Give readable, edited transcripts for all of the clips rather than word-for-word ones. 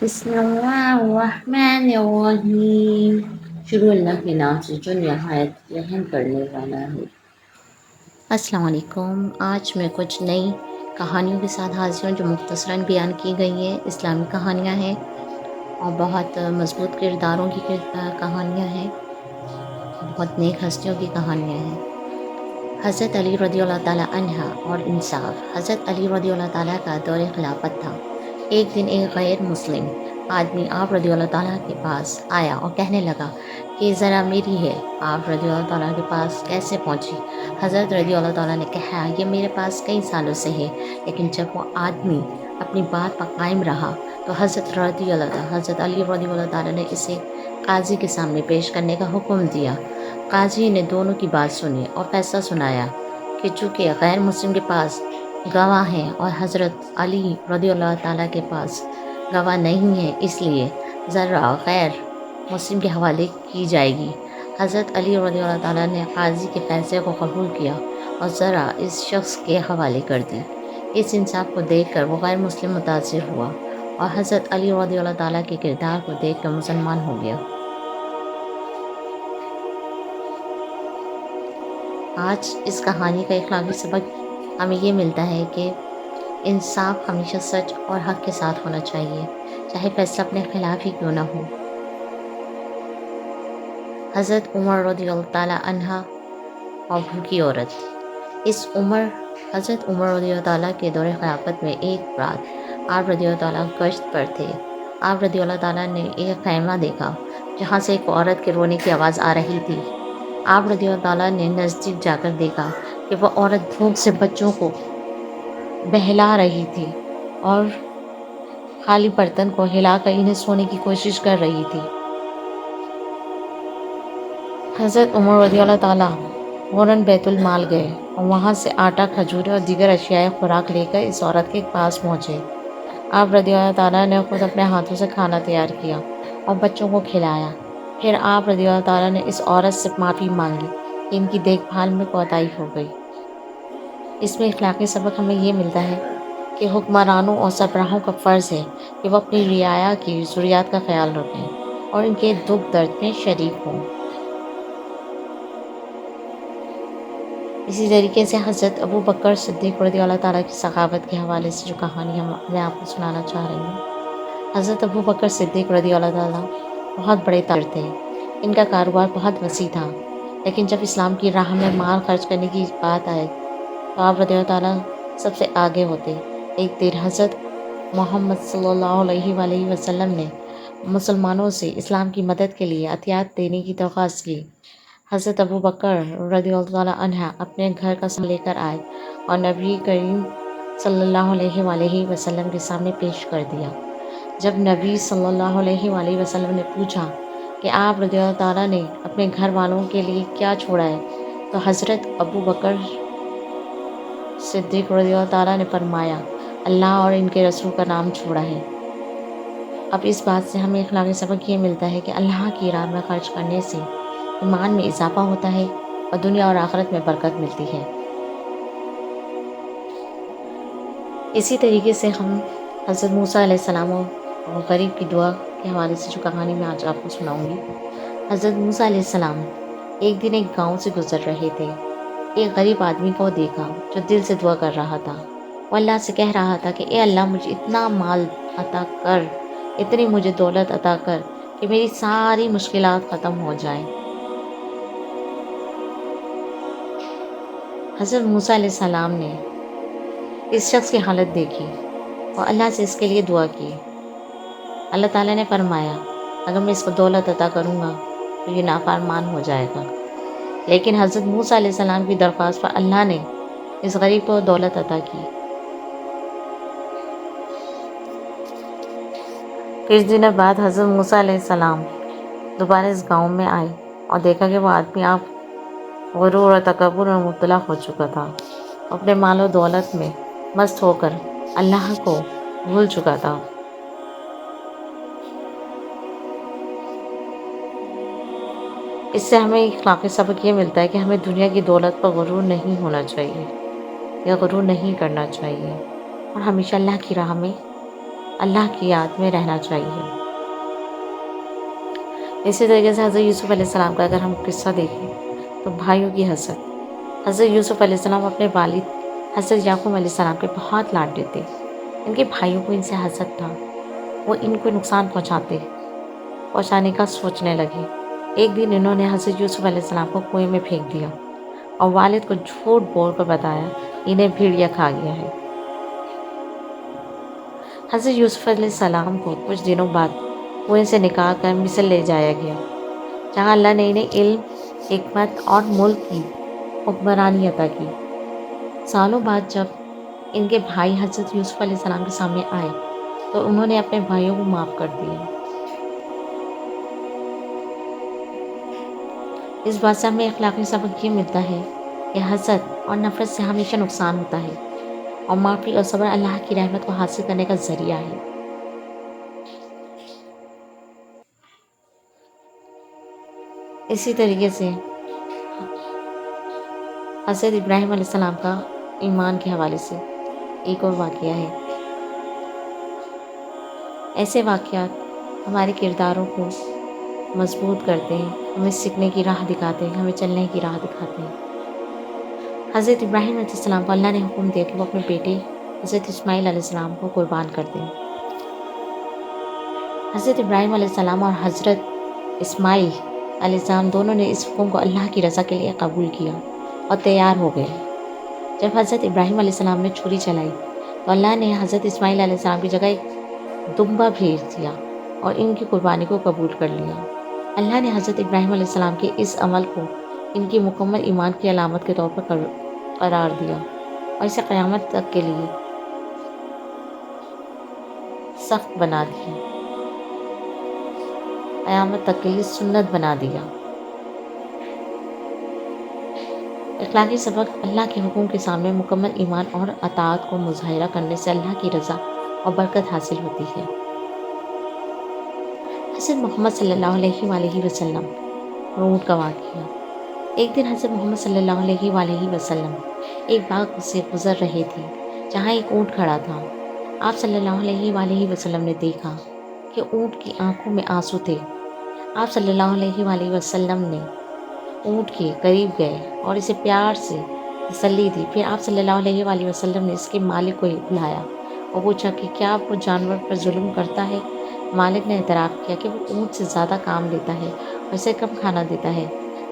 بسم اللہ الرحمن الرحیم۔ شروع اللہ کے نام سے جو نہایت رحم کرنے والا ہے۔ السلام علیکم۔ آج میں کچھ نئی کہانیوں کے ساتھ حاضر ہوں جو مختصراً بیان کی گئی ہیں۔ اسلامی کہانیاں ہیں اور بہت مضبوط کرداروں کی کہانیاں ہیں، بہت نیک ہستیوں کی کہانیاں ہیں۔ حضرت علی رضی اللہ تعالیٰ عنہ اور انصاف۔ حضرت علی رضی اللہ تعالیٰ کا دور خلافت تھا۔ ایک دن ایک غیر مسلم آدمی آپ رضی اللہ تعالیٰ کے پاس آیا اور کہنے لگا کہ ذرا میری ہے۔ آپ رضی اللہ تعالیٰ کے پاس کیسے پہنچی؟ حضرت رضی اللہ تعالیٰ نے کہا یہ میرے پاس کئی سالوں سے ہے، لیکن جب وہ آدمی اپنی بات پر قائم رہا تو حضرت علی رضی اللہ تعالیٰ نے اسے قاضی کے سامنے پیش کرنے کا حکم دیا۔ قاضی نے دونوں کی بات سنی اور فیصلہ سنایا کہ چونکہ غیر مسلم کے پاس گواہ ہیں اور حضرت علی رضی اللہ تعالیٰ کے پاس گواہ نہیں ہے، اس لیے ذرا غیر مسلم کے حوالے کی جائے گی۔ حضرت علی رضی اللہ تعالیٰ نے قاضی کے فیصلے کو قبول کیا اور ذرا اس شخص کے حوالے کر دی۔ اس انصاف کو دیکھ کر وہ غیر مسلم متاثر ہوا اور حضرت علی رضی اللہ تعالیٰ کے کردار کو دیکھ کر مسلمان ہو گیا۔ آج اس کہانی کا اخلاقی سبق ہمیں یہ ملتا ہے کہ انصاف ہمیشہ سچ اور حق کے ساتھ ہونا چاہیے، چاہے فیصلہ اپنے خلاف ہی کیوں نہ ہو۔ حضرت عمر رضی اللہ تعالیٰ عنہ اور بھوکی عورت۔ حضرت عمر رضی اللہ تعالیٰ کے دور خلافت میں ایک رات آپ رضی اللہ تعالیٰ گشت پر تھے۔ آپ رضی اللہ تعالیٰ نے ایک خیمہ دیکھا جہاں سے ایک عورت کے رونے کی آواز آ رہی تھی۔ آپ رضی اللہ تعالیٰ نے نزدیک جا کر دیکھا کہ وہ عورت بھوک سے بچوں کو بہلا رہی تھی اور خالی برتن کو ہلا کر انہیں سونے کی کوشش کر رہی تھی۔ حضرت عمر رضی اللہ تعالیٰ فوراً بیت المال گئے اور وہاں سے آٹا، کھجور اور دیگر اشیاء خوراک لے کر اس عورت کے پاس پہنچے۔ آپ رضی اللہ تعالیٰ نے خود اپنے ہاتھوں سے کھانا تیار کیا اور بچوں کو کھلایا۔ پھر آپ رضی اللہ تعالیٰ نے اس عورت سے معافی مانگی کہ ان کی دیکھ بھال میں کوتاہی ہو گئی۔ اس میں اخلاقی سبق ہمیں یہ ملتا ہے کہ حکمرانوں اور سربراہوں کا فرض ہے کہ وہ اپنی رعایا کی ضروریات کا خیال رکھیں اور ان کے دکھ درد میں شریک ہوں۔ اسی طریقے سے حضرت ابو بکر صدیق رضی اللہ تعالیٰ کی سخاوت کے حوالے سے جو کہانی میں آپ کو سنانا چاہ رہی ہوں۔ حضرت ابو بکر صدیق رضی اللہ تعالیٰ بہت بڑے تاجر تھے۔ ان کا کاروبار بہت وسیع تھا، لیکن جب اسلام کی راہ میں مال خرچ کرنے کی بات آئے تو آپ رضی اللہ تعالیٰ سب سے آگے ہوتے۔ ایک دن حضرت محمد صلی اللہ علیہ وآلہ وسلم نے مسلمانوں سے اسلام کی مدد کے لیے عطیات دینے کی درخواست کی۔ حضرت ابو بکر رضی اللہ تعالیٰ عنہ اپنے گھر کا سامان لے کر آئے اور نبی کریم صلی اللہ علیہ وآلہ وسلم کے سامنے پیش کر دیا۔ جب نبی صلی اللہ علیہ وآلہ وسلم نے پوچھا کہ آپ رضی اللہ تعالیٰ نے اپنے گھر والوں کے لیے کیا چھوڑا ہے، تو حضرت ابو بکر صدیق رضی اللہ تعالیٰ نے فرمایا اللہ اور ان کے رسول کا نام چھوڑا ہے۔ اب اس بات سے ہمیں اخلاقی سبق یہ ملتا ہے کہ اللہ کی راہ میں خرچ کرنے سے ایمان میں اضافہ ہوتا ہے اور دنیا اور آخرت میں برکت ملتی ہے۔ اسی طریقے سے ہم حضرت موسیٰ علیہ السلام اور غریب کی دعا کے حوالے سے جو کہانی میں آج آپ کو سناؤں گی۔ حضرت موسیٰ علیہ السلام ایک دن ایک گاؤں سے گزر رہے تھے۔ ایک غریب آدمی کو دیکھا جو دل سے دعا کر رہا تھا۔ وہ اللہ سے کہہ رہا تھا کہ اے اللہ مجھے اتنا مال عطا کر، اتنی مجھے دولت عطا کر کہ میری ساری مشکلات ختم ہو جائیں۔ حضرت موسیٰ علیہ السلام نے اس شخص کی حالت دیکھی اور اللہ سے اس کے لیے دعا کی۔ اللہ تعالیٰ نے فرمایا اگر میں اس کو دولت عطا کروں گا تو یہ نافرمان ہو جائے گا، لیکن حضرت موسیٰ علیہ السلام کی درخواست پر اللہ نے اس غریب کو دولت عطا کی۔ کچھ دنوں بعد حضرت موسیٰ علیہ السلام دوبارہ اس گاؤں میں آئے اور دیکھا کہ وہ آدمی آپ غرور اور تکبر میں مبتلا ہو چکا تھا، اپنے مال و دولت میں مست ہو کر اللہ کو بھول چکا تھا۔ اس سے ہمیں اخلاقی سبق یہ ملتا ہے کہ ہمیں دنیا کی دولت پر غرور نہیں ہونا چاہیے یا غرور نہیں کرنا چاہیے، اور ہمیشہ اللہ کی راہ میں اللہ کی یاد میں رہنا چاہیے۔ اسی طریقے سے حضرت یوسف علیہ السلام کا اگر ہم قصہ دیکھیں تو بھائیوں کی حسد۔ حضرت یوسف علیہ السلام اپنے والد حضرت یعقوب علیہ السلام کے بہت لاڈلے تھے۔ ان کے بھائیوں کو ان سے حسد تھا، وہ ان کو نقصان پہنچانے کا سوچنے لگے۔ ایک دن انہوں نے حضرت یوسف علیہ السلام کو کنویں میں پھینک دیا اور والد کو جھوٹ بول کر بتایا انہیں بھیڑیا کھا گیا ہے۔ حضرت یوسف علیہ السلام کو کچھ دنوں بعد کنویں سے نکال کر مصر لے جایا گیا، جہاں اللہ نے انہیں علم، حکمت اور ملک کی حکمرانی عطا کی۔ سالوں بعد جب ان کے بھائی حضرت یوسف علیہ السلام کے سامنے آئے تو انہوں نے اپنے بھائیوں کو معاف کر دیا۔ اس بات سے ہمیں اخلاقی سبق یہ ملتا ہے کہ حسد اور نفرت سے ہمیشہ نقصان ہوتا ہے، اور معافی اور صبر اللہ کی رحمت کو حاصل کرنے کا ذریعہ ہے۔ اسی طریقے سے حضرت ابراہیم علیہ السلام کا ایمان کے حوالے سے ایک اور واقعہ ہے۔ ایسے واقعات ہمارے کرداروں کو مضبوط کرتے ہیں، ہمیں سیکھنے کی راہ دکھاتے ہیں، ہمیں چلنے کی راہ دکھاتے ہیں۔ حضرت ابراہیم علیہ السلام کو اللہ نے حکم دیا کہ وہ اپنے بیٹے حضرت اسماعیل علیہ السلام کو قربان کر دیں۔ حضرت ابراہیم علیہ السلام اور حضرت اسماعیل علیہ السلام دونوں نے اس حکم کو اللہ کی رضا کے لیے قبول کیا اور تیار ہو گئے۔ جب حضرت ابراہیم علیہ السلام نے چھری چلائی تو اللہ نے حضرت اسماعیل علیہ السلام کی جگہ ایک دمبا بھیج دیا اور ان کی قربانی کو قبول کر لیا۔ اللہ نے حضرت ابراہیم علیہ السلام کے اس عمل کو ان کی مکمل ایمان کی علامت کے طور پر قرار دیا اور اسے قیامت تک کے لیے سخت بنا دیا، قیامت تک کے لیے سنت بنا دیا۔ اخلاقی سبق: اللہ کے حکم کے سامنے مکمل ایمان اور اطاعت کو مظاہرہ کرنے سے اللہ کی رضا اور برکت حاصل ہوتی ہے۔ حضرت محمد صلی اللہ علیہ وآلہ وسلم اور اونٹ کا واقعہ۔ ایک دن حضرت محمد صلی اللہ علیہ وآلہ وسلم ایک باغ سے گزر رہے تھے جہاں ایک اونٹ کھڑا تھا۔ آپ صلی اللہ علیہ وآلہ وسلم نے دیکھا کہ اونٹ کی آنکھوں میں آنسو تھے۔ آپ صلی اللہ علیہ وآلہ وسلم نے اونٹ کے قریب گئے اور اسے پیار سے تسلی دی۔ پھر آپ صلی اللہ علیہ وآلہ وسلم نے اس کے مالک کو بلایا اور پوچھا کہ کیا وہ جانور پر ظلم کرتا ہے؟ مالک نے اعتراف کیا کہ وہ اونٹ سے زیادہ کام لیتا ہے اور اسے کم کھانا دیتا ہے۔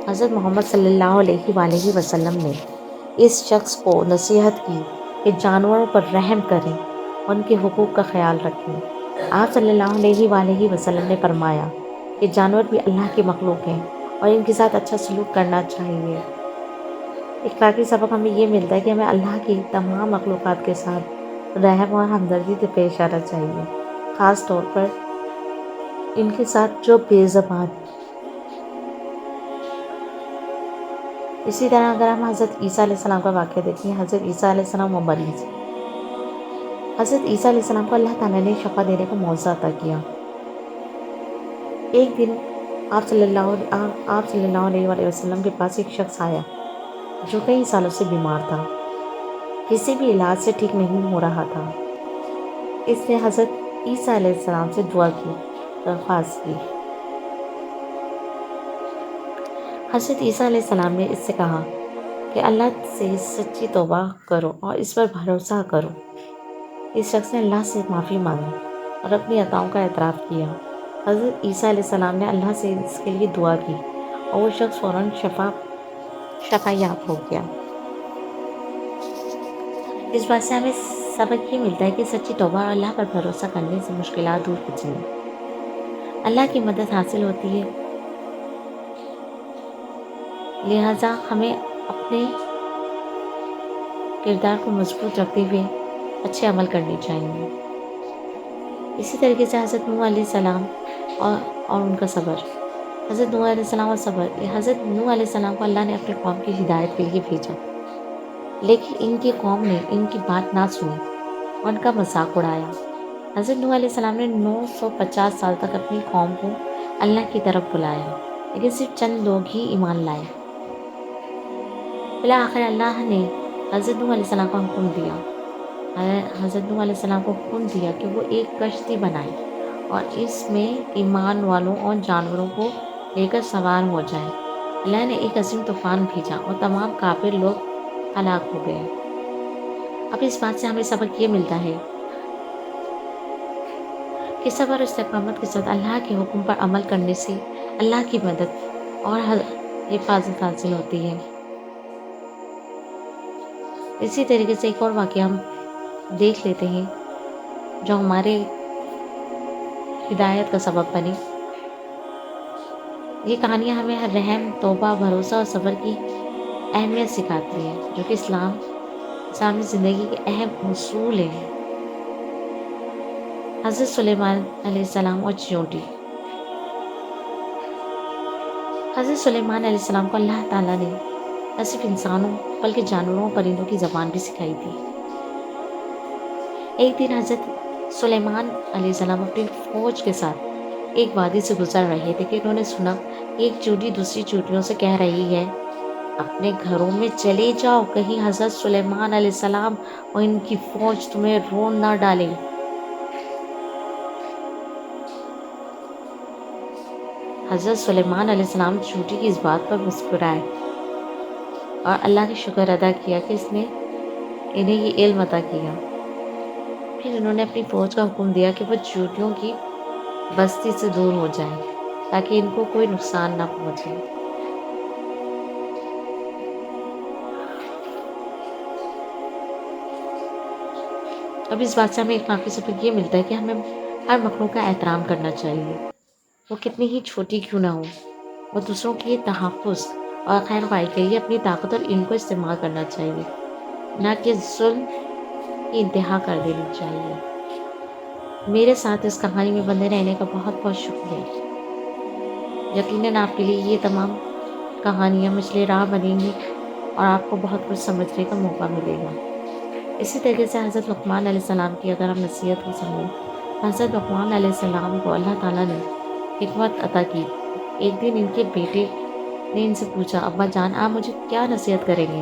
حضرت محمد صلی اللہ علیہ وآلہ وسلم نے اس شخص کو نصیحت کی کہ جانوروں پر رحم کریں اور ان کے حقوق کا خیال رکھیں۔ آپ صلی اللہ علیہ وآلہ وسلم نے فرمایا کہ جانور بھی اللہ کی مخلوق ہیں اور ان کے ساتھ اچھا سلوک کرنا چاہیے۔ اخلاقی سبق ہمیں یہ ملتا ہے کہ ہمیں اللہ کی تمام مخلوقات کے ساتھ رحم اور ہمدردی سے پیش آنا چاہیے، خاص طور پر ان کے ساتھ جو بے زبان۔ اسی طرح اگر ہم حضرت عیسیٰ علیہ السلام کا واقعہ دیکھیں، حضرت عیسیٰ علیہ السلام و مریض۔ حضرت عیسیٰ علیہ السلام کو اللہ تعالیٰ نے شفا دینے کا معجزہ عطا کیا۔ ایک دن آپ صلی اللہ علیہ وآلہ وسلم کے پاس ایک شخص آیا جو کئی سالوں سے بیمار تھا، کسی بھی علاج سے ٹھیک نہیں ہو رہا تھا۔ اس نے حضرت عیسیٰ علیہ السلام سے دعا کی، درخواست کی۔ حضرت عیسیٰ علیہ السلام نے اس سے کہا کہ اللہ سے سچی توبہ کرو اور اس پر بھروسہ کرو۔ اس شخص نے اللہ سے معافی مانگی اور اپنی عطاؤں کا اعتراف کیا۔ حضرت عیسیٰ علیہ السلام نے اللہ سے اس کے لیے دعا کی اور وہ شخص فوراً شفا یاب ہو گیا۔ اس بات سے ہمیں سبق یہ ملتا ہے کہ سچی توبہ اور اللہ پر بھروسہ کرنے سے مشکلات دور ہوتی ہیں، اللہ کی مدد حاصل ہوتی ہے۔ لہٰذا ہمیں اپنے کردار کو مضبوط رکھتے ہوئے اچھے عمل کرنے چاہیے۔ اسی طریقے سے حضرت نوح علیہ السلام اور ان کا صبر۔ حضرت نوح علیہ السلام اور صبر۔ حضرت نوح علیہ السلام کو اللہ نے اپنے قوم کی ہدایت کے لیے بھیجا، لیکن ان کی قوم نے ان کی بات نہ سنی اور ان کا مذاق اڑایا۔ حضرت نوح علیہ السلام نے 950 سال تک اپنی قوم کو اللہ کی طرف بلایا، لیکن صرف چند لوگ ہی ایمان لائے۔ بالآخر اللہ نے حضرت نوح علیہ السلام کا حکم دیا حضرت نوح علیہ السلام کو حکم دیا کہ وہ ایک کشتی بنائیں اور اس میں ایمان والوں اور جانوروں کو لے کر سوار ہو جائیں۔ اللہ نے ایک عظیم طوفان بھیجا اور تمام کافر لوگ ہلاک ہو گئے۔ اب اس بات سے ہمیں سبق یہ ملتا ہے کہ صبر اور استقامت کے ساتھ اللہ کے حکم پر عمل کرنے سے اللہ کی مدد اور حفاظت حاصل ہوتی ہے۔ اسی طریقے سے ایک اور واقعہ ہم دیکھ لیتے ہیں جو ہمارے ہدایت کا سبب بنے۔ یہ کہانیاں ہمیں رحم، توبہ، بھروسہ اور صبر کی اہمیت سکھاتی ہے، جو کہ اسلامی زندگی کے اہم اصول ہیں۔ حضرت سلیمان علیہ السلام اور چیونٹی۔ حضرت سلیمان علیہ السلام کو اللہ تعالیٰ نے نہ صرف انسانوں بلکہ جانوروں اور پرندوں کی زبان بھی سکھائی تھی۔ ایک دن حضرت سلیمان علیہ السلام اپنی فوج کے ساتھ ایک وادی سے گزر رہے تھے کہ انہوں نے سنا کہ ایک چیونٹی دوسری چیونٹیوں سے کہہ رہی ہے، اپنے گھروں میں چلے جاؤ، کہیں حضرت سلیمان علیہ السلام اور ان کی فوج تمہیں رون نہ ڈالے۔ حضرت سلیمان علیہ السلام چیونٹی کی اس بات پر مسکرائے اور اللہ کا شکر ادا کیا کہ اس نے انہیں یہ علم عطا کیا۔ پھر انہوں نے اپنی فوج کا حکم دیا کہ وہ چیونٹیوں کی بستی سے دور ہو جائیں تاکہ ان کو کوئی نقصان نہ پہنچے۔ اب اس بات سے ہمیں ایک واقعی سبق یہ ملتا ہے کہ ہمیں ہر مخلوق کا احترام کرنا چاہیے، وہ کتنی ہی چھوٹی کیوں نہ ہو۔ وہ دوسروں کے تحفظ اور خیر خواہی کے لیے اپنی طاقت اور علم کو استعمال کرنا چاہیے، نہ کہ ظلم کی انتہا کر دینی چاہیے۔ میرے ساتھ اس کہانی میں بندے رہنے کا بہت بہت شکریہ۔ یقیناً آپ کے لیے یہ تمام کہانیاں مچھلی راہ بنیں گی اور آپ کو بہت کچھ سمجھنے کا موقع ملے گا۔ اسی طریقے سے حضرت لقمان علیہ السلام کی اگر ہم نصیحت کو سنیں، حضرت لقمان علیہ السلام کو اللہ تعالیٰ نے حکمت عطا کی۔ ایک دن ان کے بیٹے نے ان سے پوچھا، ابا جان آپ مجھے کیا نصیحت کریں گے؟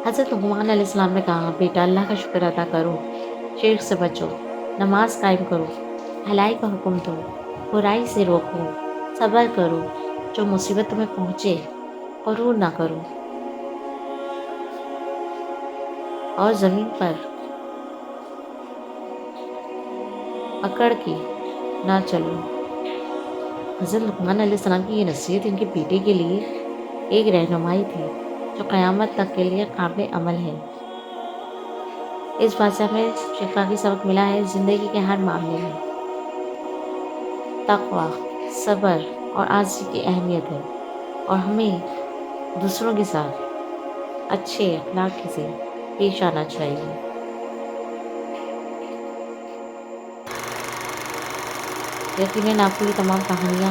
حضرت لقمان علیہ السلام نے کہا، بیٹا اللہ کا شکر ادا کرو، شرک سے بچو، نماز قائم کرو، بھلائی کا حکم دو، برائی سے روکو، صبر کرو، جو مصیبت تمہیں پہنچے غرور نہ کرو، اور زمین پر اکڑ کے نہ چلو۔ حضرت لقمان علیہ السلام کی یہ نصیحت ان کے بیٹے کے لیے ایک رہنمائی تھی جو قیامت تک کے لیے قابل عمل ہے۔ اس بات سے ہمیں شفائی سبق ملا ہے، زندگی کے ہر معاملے میں تقویٰ، صبر اور عاجزی کی اہمیت ہے، اور ہمیں دوسروں کے ساتھ اچھے اخلاق سے پیش آنا چاہیے۔ یقیناً آپ کو یہ تمام کہانیاں